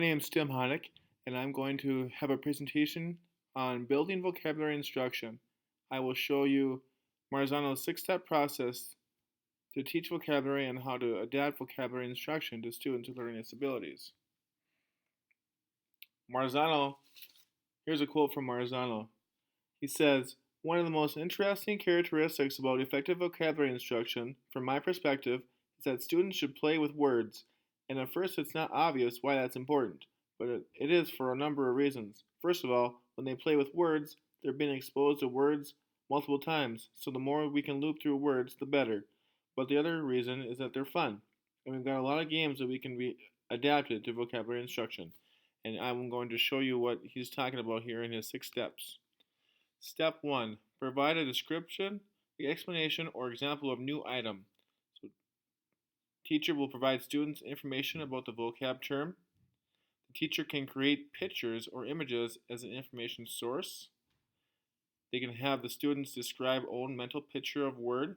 My name is Tim Honick, and I'm going to have a presentation on building vocabulary instruction. I will show you Marzano's six-step process to teach vocabulary and how to adapt vocabulary instruction to students with learning disabilities. Marzano, here's a quote from Marzano. He says, "One of the most interesting characteristics about effective vocabulary instruction, from my perspective, is that students should play with words, and at first it's not obvious why that's important, but it is for a number of reasons. First of all, when they play with words, they're being exposed to words multiple times, so the more we can loop through words, the better. But the other reason is that they're fun, and we've got a lot of games that we can be adapted to vocabulary instruction. And I'm going to show you what he's talking about here in his 6 steps. Step 1. Provide a description, explanation, or example of new item. So, teacher will provide students information about the vocab term. The teacher can create pictures or images as an information source. They can have the students describe own mental picture of word.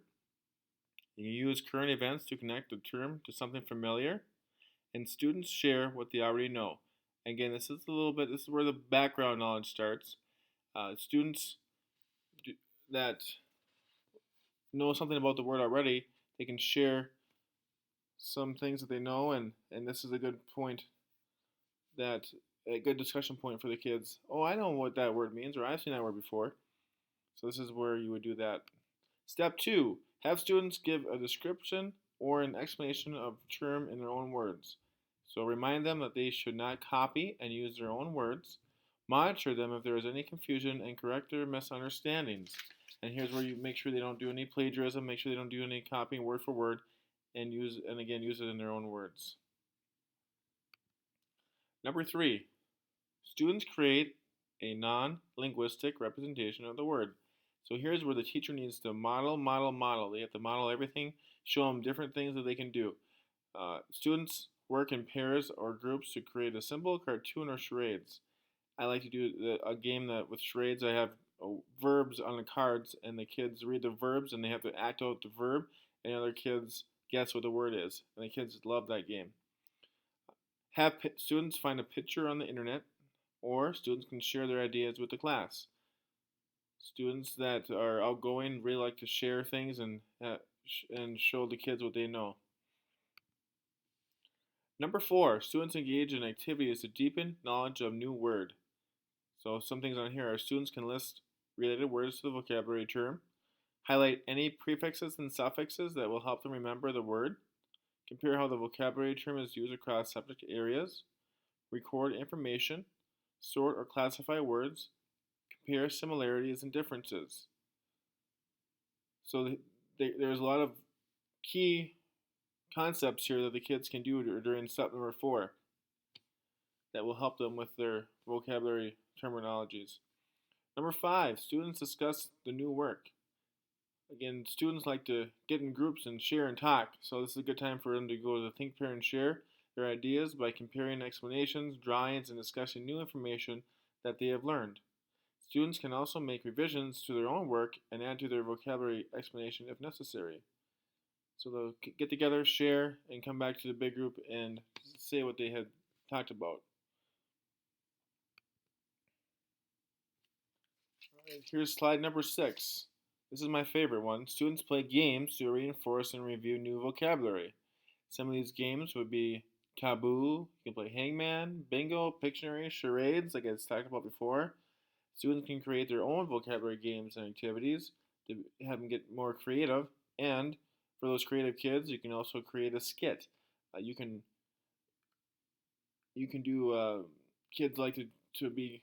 You can use current events to connect the term to something familiar. And students share what they already know. Again, this is where the background knowledge starts. Students that know something about the word already, they can share some things that they know, and this is a good point that a good discussion point for the kids. Oh, I know what that word means, or I've seen that word before. So this is where you would do that. Step 2, have students give a description or an explanation of the term in their own words. So remind them that they should not copy and use their own words. Monitor them if there is any confusion and correct their misunderstandings. And here's where you make sure they don't do any plagiarism, make sure they don't do any copying word for word, and use it in their own words. Number 3, students create a non-linguistic representation of the word. So here's where the teacher needs to model. They have to model everything, show them different things that they can do. Students work in pairs or groups to create a simple cartoon or charades. I like to do a game that with charades I have verbs on the cards, and the kids read the verbs and they have to act out the verb, and the other kids guess what the word is. And the kids love that game. Have students find a picture on the internet, or students can share their ideas with the class. Students that are outgoing really like to share things and show the kids what they know. Number 4, students engage in activities to deepen knowledge of new word. So some things on here are students can list related words to the vocabulary term, highlight any prefixes and suffixes that will help them remember the word, compare how the vocabulary term is used across subject areas, record information, sort or classify words, compare similarities and differences. So there's a lot of key concepts here that the kids can do during step number 4 that will help them with their vocabulary terminologies. Number 5, students discuss the new work. Again, students like to get in groups and share and talk, so this is a good time for them to go to Think, Pair, and Share their ideas by comparing explanations, drawings, and discussing new information that they have learned. Students can also make revisions to their own work and add to their vocabulary explanation if necessary. So they'll get together, share, and come back to the big group and say what they had talked about. All right, here's slide number 6. This is my favorite one. Students play games to reinforce and review new vocabulary. Some of these games would be Taboo, you can play Hangman, Bingo, Pictionary, Charades, like I talked about before. Students can create their own vocabulary games and activities to have them get more creative. And for those creative kids, you can also create a skit. You can do kids like to be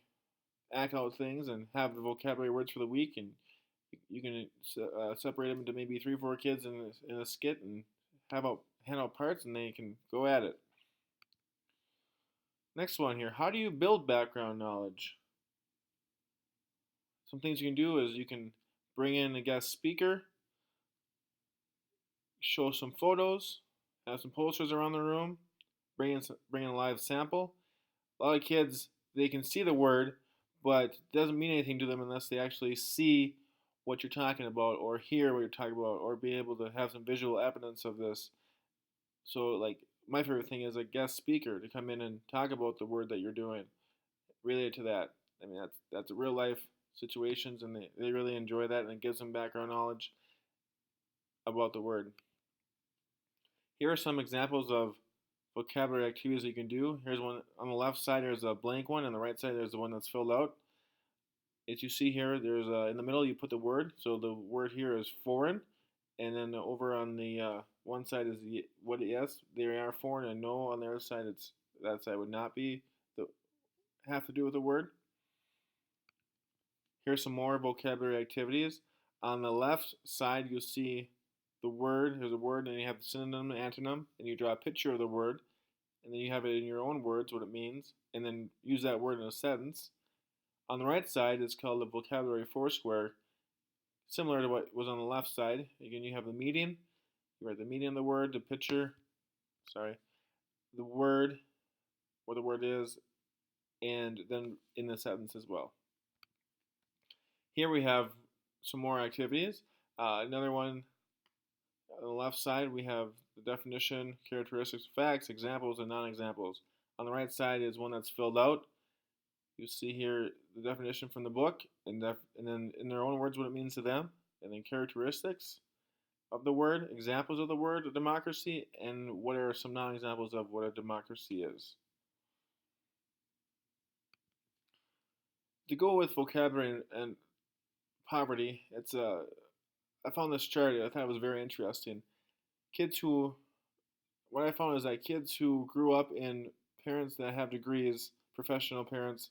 act out things and have the vocabulary words for the week, and you can separate them into maybe 3 or 4 kids in a skit and hand out parts, and they can go at it. Next one here, how do you build background knowledge? Some things you can do is you can bring in a guest speaker, show some photos, have some posters around the room, bring in a live sample. A lot of kids, they can see the word, but it doesn't mean anything to them unless they actually see what you're talking about or hear what you're talking about or be able to have some visual evidence of this. So like my favorite thing is a guest speaker to come in and talk about the word that you're doing related to that. I mean, that's real life situations, and they really enjoy that, and it gives them background knowledge about the word. Here are some examples of vocabulary activities you can do. Here's one on the left side. There's a blank one. On the right side, there's the one that's filled out. As you see here, there's in the middle you put the word. So the word here is foreign, and then over on the one side is what yes they are foreign, and no on the other side it's that side would not be the have to do with the word. Here's some more vocabulary activities. On the left side, you'll see the word. Here's a word, and you have the synonym and antonym, and you draw a picture of the word, and then you have it in your own words what it means, and then use that word in a sentence. On the right side, it's called the vocabulary foursquare, similar to what was on the left side. Again, you have the meaning. You write the meaning of the word, the picture, the word, what the word is, and then in the sentence as well. Here we have some more activities. Another one on the left side, we have the definition, characteristics, facts, examples, and non-examples. On the right side is one that's filled out. You see here the definition from the book, and then in their own words what it means to them, and then characteristics of the word, examples of the word, a democracy, and what are some non-examples of what a democracy is. To go with vocabulary and poverty, I found this chart. I thought it was very interesting. What I found is that kids who grew up in parents that have degrees, professional parents,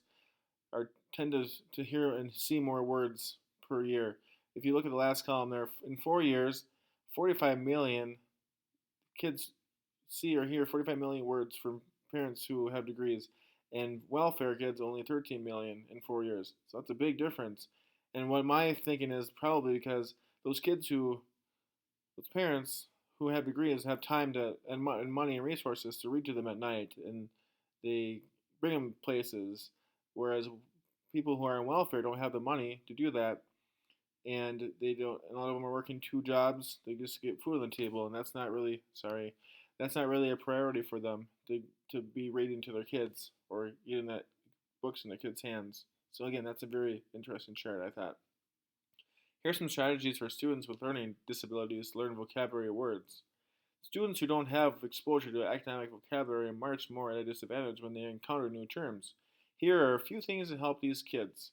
tend to hear and see more words per year. If you look at the last column there, in 4 years, 45 million kids see or hear 45 million words from parents who have degrees, and welfare kids only 13 million in 4 years. So that's a big difference. And what my thinking is probably because those parents who have degrees have time and money and resources to read to them at night, and they bring them places, whereas people who are on welfare don't have the money to do that, and they don't. And a lot of them are working 2 jobs. They just get food on the table, and that's not really a priority for them to be reading to their kids or getting that books in their kids' hands. So again, that's a very interesting chart, I thought. Here's some strategies for students with learning disabilities to learn vocabulary words. Students who don't have exposure to academic vocabulary are much more at a disadvantage when they encounter new terms. Here are a few things that help these kids.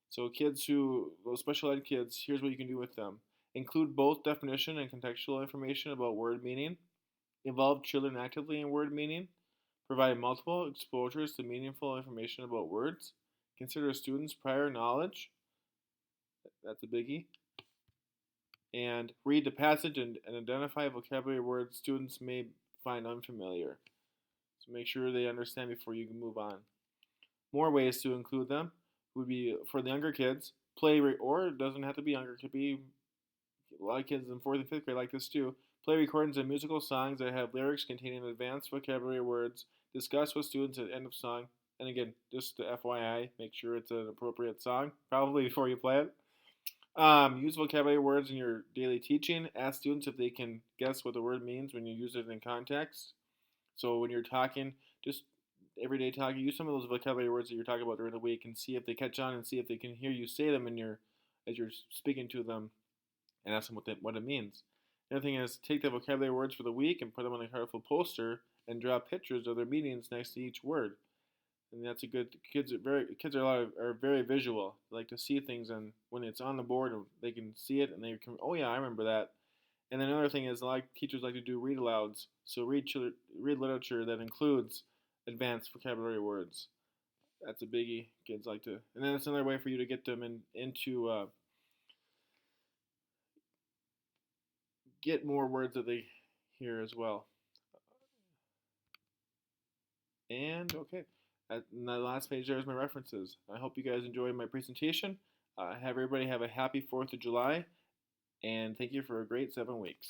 So those special ed kids, here's what you can do with them. Include both definition and contextual information about word meaning. Involve children actively in word meaning. Provide multiple exposures to meaningful information about words. Consider students' prior knowledge. That's a biggie. And read the passage and identify vocabulary words students may find unfamiliar. So make sure they understand before you can move on. More ways to include them would be for the younger kids, or it doesn't have to be younger, it could be a lot of kids in 4th and 5th grade like this too. Play recordings of musical songs that have lyrics containing advanced vocabulary words. Discuss with students at the end of song. And again, just to FYI, make sure it's an appropriate song, probably before you play it. Use vocabulary words in your daily teaching. Ask students if they can guess what the word means when you use it in context. So when you're talking, just everyday talking, use some of those vocabulary words that you're talking about during the week and see if they catch on and see if they can hear you say them as you're speaking to them, and ask them what it means. The other thing is take the vocabulary words for the week and put them on a colorful poster and draw pictures of their meanings next to each word. And that's a good. Kids are very visual. They like to see things, and when it's on the board, they can see it and they can. Oh yeah, I remember that. And then another thing is, teachers like to do read alouds. So read literature that includes advanced vocabulary words. That's a biggie. Kids like to. And then it's another way for you to get them into get more words that they hear as well. And okay. And the last page there is my references. I hope you guys enjoyed my presentation. Have everybody have a happy 4th of July, and thank you for a great 7 weeks.